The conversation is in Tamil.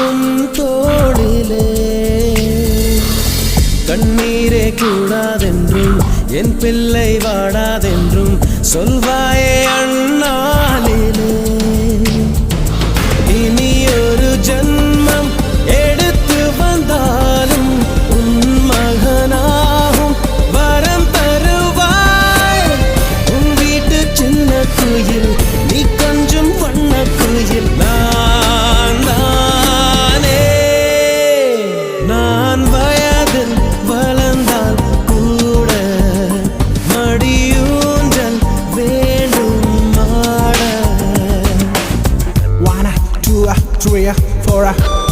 உன் தோளிலே கண்ணீரே கூடாதென்றும் என் பிள்ளை வாடாதென்றும் சொல்வாயே அண்ணாளிலே இனி ஒரு ஜன்மம் எடுத்து வந்தாலும் உன் மகனாகும் வரம் தருவாய் உன் வீட்டு சின்ன குயில் நீ கொஞ்சம் வண்ண குயில் நான் தானே நான் வயதில் வளர்ந்தால் கூட மடியூஞ்சல் வேண்டும் ஆட 1 2 3 4